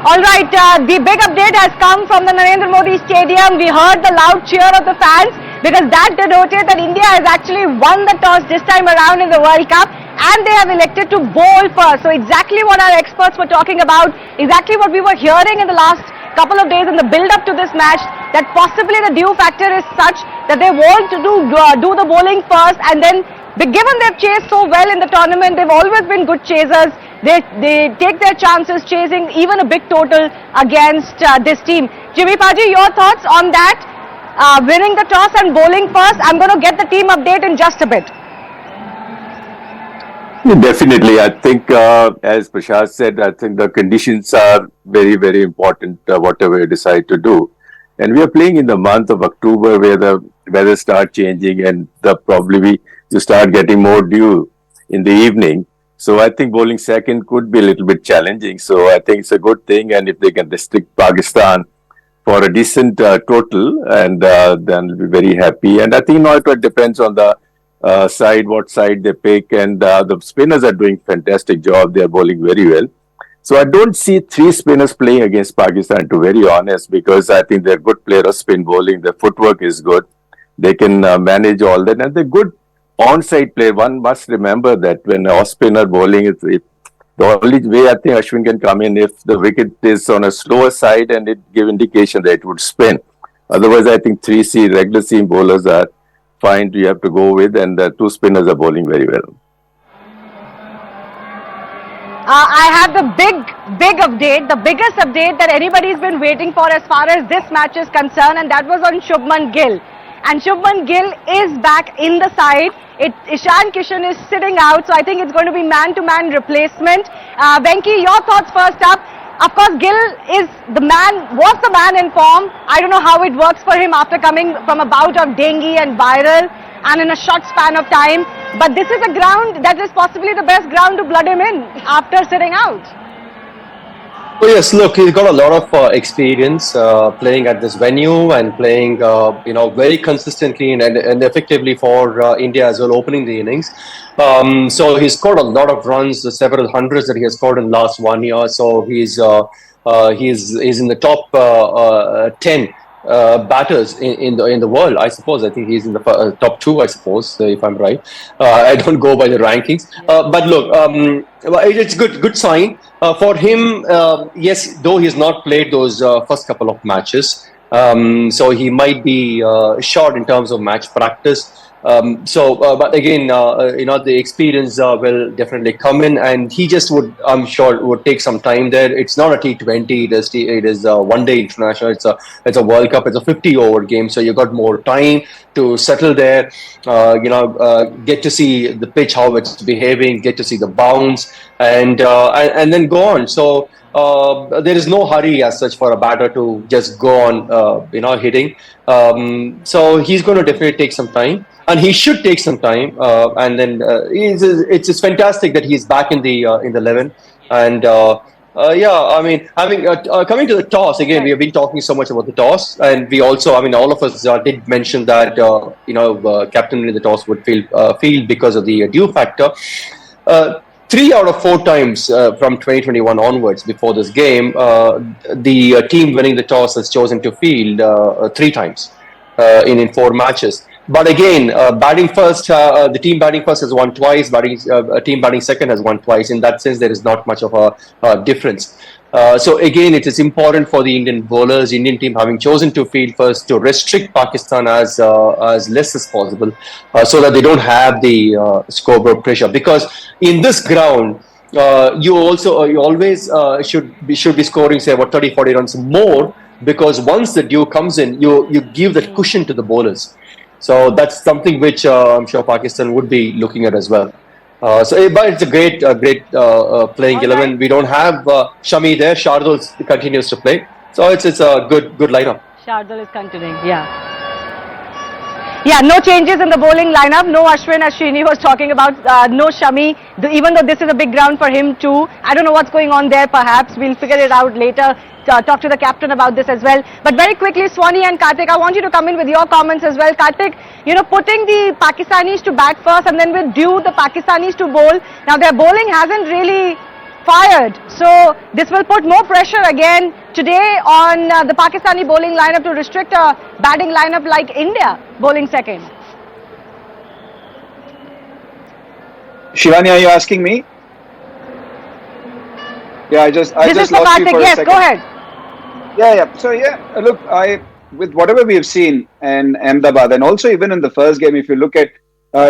All right, the big update has come from the Narendra Modi Stadium. We heard the loud cheer of the fans because that denoted that India has actually won the toss this time around in the World Cup and they have elected to bowl first. So exactly what our experts were talking about, exactly what we were hearing in the last couple of days in the build-up to this match, that possibly the due factor is such that they want to do the bowling first, and then given they've chased so well in the tournament, they've always been good chasers. They take their chances chasing even a big total against this team. Jimmy Paji, your thoughts on that? Winning the toss and bowling first. I'm going to get the team update in just a bit. Definitely. I think, as Prashad said, I think the conditions are very, very important, whatever you decide to do. And we are playing in the month of October where the weather starts changing and probably you start getting more dew in the evening. So I think bowling second could be a little bit challenging. So I think it's a good thing. And if they can restrict Pakistan for a decent total, and then we'll be very happy. And I think now it depends on the side, what side they pick. And the spinners are doing fantastic job. They are bowling very well. So I don't see three spinners playing against Pakistan, to be very honest, because I think they're good players of spin bowling. Their footwork is good. They can manage all that. And they're good onside play. One must remember that when a spinner bowling, the only way I think Ashwin can come in if the wicket is on a slower side and it give indication that it would spin. Otherwise, I think 3C regular seam bowlers are fine. You have to go with, and the two spinners are bowling very well. I have the big update, the biggest update that anybody's been waiting for as far as this match is concerned, and that was on Shubman Gill. And Shubman Gill is back in the side. Ishan Kishan is sitting out, so I think it's going to be man-to-man replacement. Venki, your thoughts first up. Of course, Gill was the man in form. I don't know how it works for him after coming from a bout of dengue and viral and in a short span of time. But this is a ground that is possibly the best ground to blood him in after sitting out. Oh yes, look, he's got a lot of experience playing at this venue and playing, very consistently and effectively for India as well, opening the innings. So he's scored a lot of runs, several hundreds that he has scored in the last 1 year. So he's in the top 10 batters in the world, I suppose. I think he's in the top 2, I suppose, if I'm right. I don't go by the rankings. But look, it's good sign for him. Yes, though he's not played those first couple of matches, so he might be short in terms of match practice. But again, the experience will definitely come in, and he just I'm sure would take some time there. It's not a T20; it is a one-day international. It's a World Cup. It's a 50-over game, so you got more time to settle there. Get to see the pitch, how it's behaving, get to see the bounce, and then go on. So there is no hurry as such for a batter to just go on, hitting. So he's going to definitely take some time. And he should take some time, and then it's fantastic that he's back in the 11. And coming to the toss again, we have been talking so much about the toss, and we also, all of us did mention that captain in the toss would feel because of the due factor. 3 out of 4 times from 2021 onwards, before this game, the team winning the toss has chosen to field 3 times in 4 matches. But again, batting first, the team batting first has won twice. Team batting second has won twice. In that sense, there is not much of a difference. So again, it is important for the Indian bowlers, Indian team having chosen to field first, to restrict Pakistan as less as possible, so that they don't have the scoreboard pressure. Because in this ground, you always should be scoring, say, about 30-40 runs more, because once the dew comes in, you give that cushion to the bowlers. So that's something which I'm sure Pakistan would be looking at as well. But it's a great playing 11. We don't have Shami there. Shardul continues to play. So it's a good lineup. Shardul is continuing, yeah. Yeah, no changes in the bowling lineup. No Ashwin, as Srini was talking about. No Shami, even though this is a big ground for him too. I don't know what's going on there, perhaps. We'll figure it out later. Talk to the captain about this as well. But very quickly, Swani and Kartik, I want you to come in with your comments as well. Kartik, putting the Pakistanis to bat first and then with due the Pakistanis to bowl. Now their bowling hasn't really fired. So this will put more pressure again today on the Pakistani bowling lineup to restrict a batting lineup like India bowling second. Shivani, are you asking me? Yeah, I just This is for lost you Karthik. for a Yes, second. go ahead. Yeah. So look, with whatever we have seen in Ahmedabad, and also even in the first game, if you look at,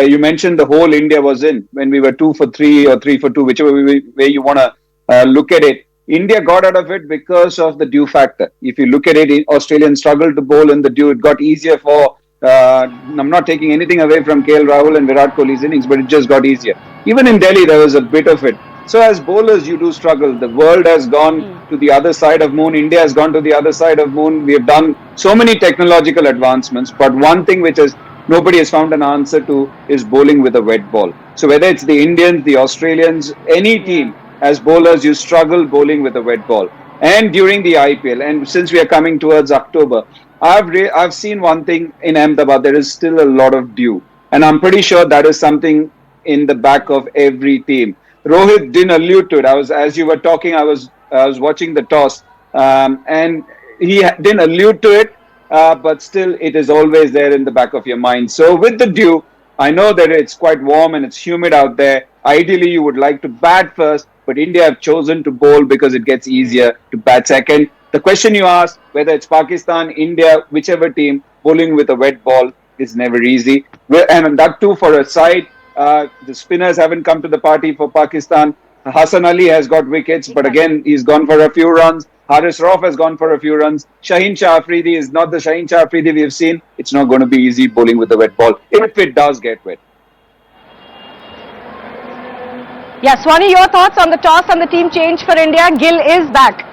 you mentioned the whole India was in when we were 2 for 3 or 3 for 2, whichever way you want to look at it. India got out of it because of the dew factor. If you look at it, Australians struggled to bowl in the dew. It got easier for. I'm not taking anything away from KL Rahul and Virat Kohli's innings, but it just got easier. Even in Delhi, there was a bit of it. So as bowlers, you do struggle. The world has gone to the other side of moon. India has gone to the other side of moon. We have done so many technological advancements, but one thing which is nobody has found an answer to is bowling with a wet ball. So whether it's the Indians, the Australians, any team, as bowlers, you struggle bowling with a wet ball. And during the IPL, and since we are coming towards October, I've seen one thing in Ahmedabad. There is still a lot of dew, and I'm pretty sure that is something in the back of every team. Rohit didn't allude to it. As you were talking, I was watching the toss, and didn't allude to it, but still, it is always there in the back of your mind. So with the dew, I know that it's quite warm and it's humid out there. Ideally, you would like to bat first, but India have chosen to bowl because it gets easier to bat second. The question you asked, whether it's Pakistan, India, whichever team, bowling with a wet ball is never easy. And that too for a side. The spinners haven't come to the party for Pakistan. Hassan Ali has got wickets, but again, he's gone for a few runs. Haris Rauf has gone for a few runs. Shaheen Shah Afridi is not the Shaheen Shah Afridi we have seen. It's not going to be easy bowling with a wet ball, if it does get wet. Yeah, Swani, your thoughts on the toss and the team change for India? Gill is back.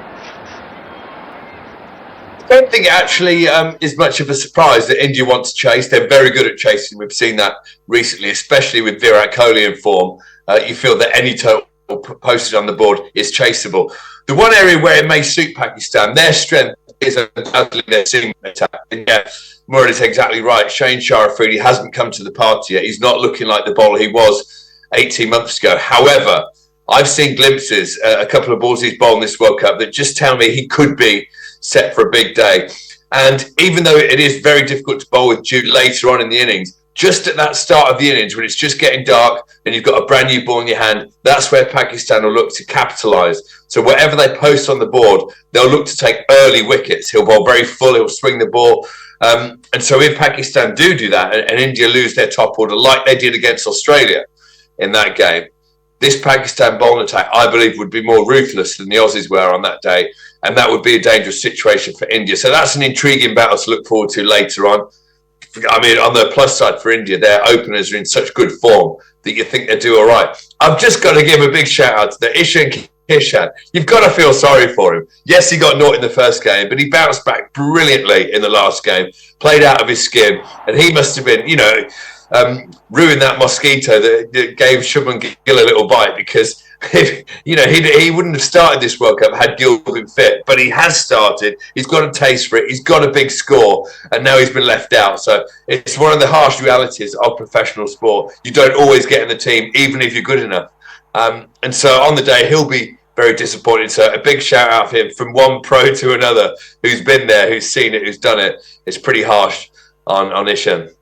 I don't think it actually is much of a surprise that India want to chase. They're very good at chasing. We've seen that recently, especially with Virat Kohli in form. You feel that any total posted on the board is chaseable. The one area where it may suit Pakistan, their strength is undoubtedly their seam attack. And yeah, Murad is exactly right. Shaheen Shah Afridi hasn't come to the party yet. He's not looking like the bowler he was 18 months ago. However, I've seen glimpses, a couple of balls he's bowled in this World Cup that just tell me he could be set for a big day. And even though it is very difficult to bowl with dew later on in the innings, just at that start of the innings when it's just getting dark and you've got a brand new ball in your hand, that's where Pakistan will look to capitalise. So whatever they post on the board, they'll look to take early wickets. He'll bowl very full, he'll swing the ball. And so if Pakistan do that and India lose their top order like they did against Australia in that game, this Pakistan bowling attack, I believe, would be more ruthless than the Aussies were on that day. And that would be a dangerous situation for India. So that's an intriguing battle to look forward to later on. I mean, on the plus side for India, their openers are in such good form that you think they do all right. I've just got to give a big shout out to the Ishan Kishan. You've got to feel sorry for him. Yes, he got naught in the first game, but he bounced back brilliantly in the last game, played out of his skin, and he must have been, ruined that mosquito that gave Shubman Gill a little bite, because he wouldn't have started this World Cup had Gill been fit, but he has started. He's got a taste for it. He's got a big score, and now he's been left out. So it's one of the harsh realities of professional sport. You don't always get in the team, even if you're good enough. And so on the day, he'll be very disappointed. So a big shout out for him, from one pro to another, who's been there, who's seen it, who's done it. It's pretty harsh on Ishan.